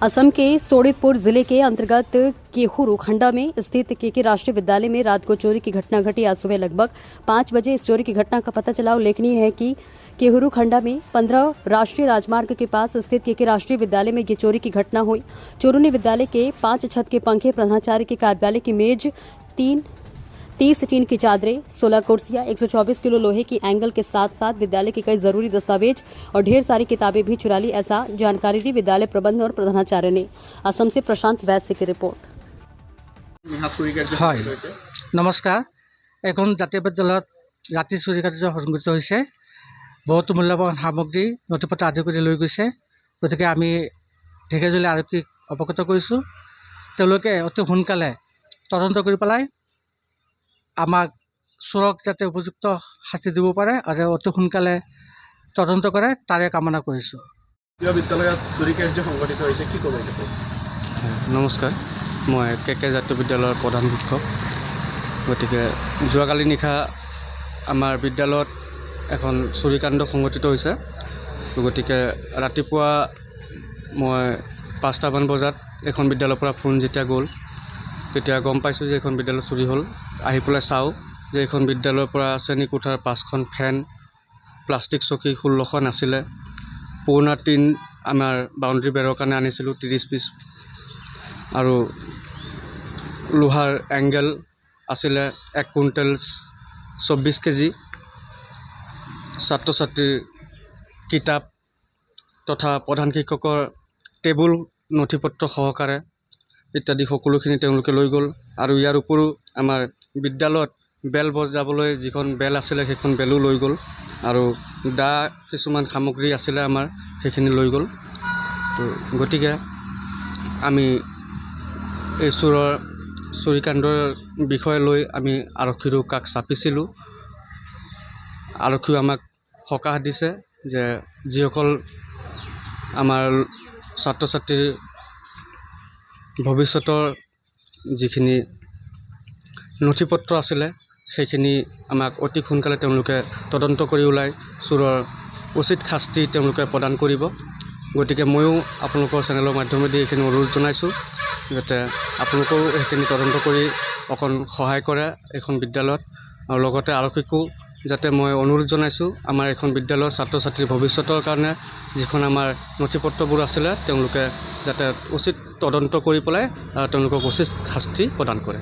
असम के सोनितपुर जिले के अंतर्गत केहुरु खंडा में स्थित केके राष्ट्रीय विद्यालय में रात को चोरी की घटना घटी। आज सुबह लगभग 5 बजे इस चोरी की घटना का पता चला। उल्लेखनीय है कि केहुरु खंडा में 15 राष्ट्रीय राजमार्ग के पास स्थित केके राष्ट्रीय विद्यालय में ये चोरी की घटना हुई। चोरों ने विद्यालय के 5 छत के पंखे, प्रधानाचार्य के कार्यालय की मेज, 30 टीन की चादरें, 16 कुर्सियां, 124 किलो लोहे की एंगल के साथ साथ विद्यालय के कई जरूरी दस्तावेज और ढेर सारी किताबें भी चुरा ली। ऐसा जानकारी दी विद्यालय प्रबंधन और प्रधानाचार्य ने। असम से प्रशांत वैश्य की रिपोर्ट। नमस्कार। এখন জাতীয় বিদ্যালয়ত ৰাতি চুৰি কাৰ্য সংঘটিত হৈছে। বহুতো মূল্যৱান সামগ্ৰী, নথিপত্ৰ আদি কৰি লৈ গৈছে। গতিকে আমি ঢেকীয়াজুলি আৰক্ষীক অৱগত কৰিছোঁ। তেওঁলোকে অতি সোনকালে তদন্ত কৰি পেলাই আমাক চোৰক যাতে উপযুক্ত শাস্তি দিব পাৰে আৰু অতি সোনকালে তদন্ত কৰে তাৰে কামনা কৰিছোঁ। বিদ্যালয়ত চুৰি কাৰ্য সংঘটিত হৈছে, কি ক'ব? নমস্কাৰ, মই কেকে জাতীয় বিদ্যালয়ৰ প্ৰধান শিক্ষক। গতিকে যোৱাকালি নিশা আমাৰ বিদ্যালয়ত এখন চুৰিকাণ্ড সংঘটিত হৈছে। গতিকে ৰাতিপুৱা মই 5টামান বজাত এখন বিদ্যালয়ৰ পৰা ফোন যেতিয়া গ'ল, তেতিয়া গম পাইছোঁ যে এখন বিদ্যালয় চুৰি হ'ল। আহি পেলাই চাওঁ যে এখন বিদ্যালয়ৰ পৰা শ্ৰেণীকোঠাৰ 5খন ফেন, প্লাষ্টিক চকী 16খন আছিলে। পুৰণা টিন আমাৰ বাউণ্ডেৰী বেৰৰ কাৰণে আনিছিলোঁ 30 পিচ, আৰু লোহাৰ এংগেল আছিলে 1 কুইণ্টেল 24 কেজি। ছাত্ৰ ছাত্ৰীৰ কিতাপ তথা প্ৰধান শিক্ষকৰ টেবুল, নথিপত্ৰ সহকাৰে ইত্যাদি সকলোখিনি তেওঁলোকে লৈ গ'ল। আৰু ইয়াৰ উপৰিও আমাৰ বিদ্যালয়ত বেল বজাবলৈ যিখন বেল আছিলে সেইখন বেলো লৈ গ'ল, আৰু দা কিছুমান সামগ্ৰী আছিলে আমাৰ সেইখিনি লৈ গ'ল। তো গতিকে আমি এই চুৰিকাণ্ডৰ বিষয় লৈ আমি আৰক্ষীৰো কাষ চাপিছিলোঁ। আৰক্ষীও আমাক সকাহ দিছে যে যিসকল আমাৰ ছাত্ৰ ছাত্ৰীৰ ভৱিষ্যতৰ যিখিনি নথিপত্ৰ আছিলে সেইখিনি আমাক অতি সোনকালে তেওঁলোকে তদন্ত কৰি ওলাই চোৰৰ উচিত শাস্তি তেওঁলোকে প্ৰদান কৰিব। গতিকে ময়ো আপোনালোকৰ চেনেলৰ মাধ্যমেদি এইখিনি অনুৰোধ জনাইছোঁ যাতে আপোনালোকেও সেইখিনি তদন্ত কৰি অকণ সহায় কৰে এইখন বিদ্যালয়ত। আৰু লগতে আৰক্ষীকো যাতে মই অনুৰোধ জনাইছোঁ আমাৰ এইখন বিদ্যালয়ৰ ছাত্ৰ ছাত্ৰীৰ ভৱিষ্যতৰ কাৰণে যিখন আমাৰ নথিপত্ৰবোৰ আছিলে তেওঁলোকে যাতে উচিত তদন্ত কৰি পেলাই তেওঁলোকক উচিত শাস্তি প্ৰদান কৰে।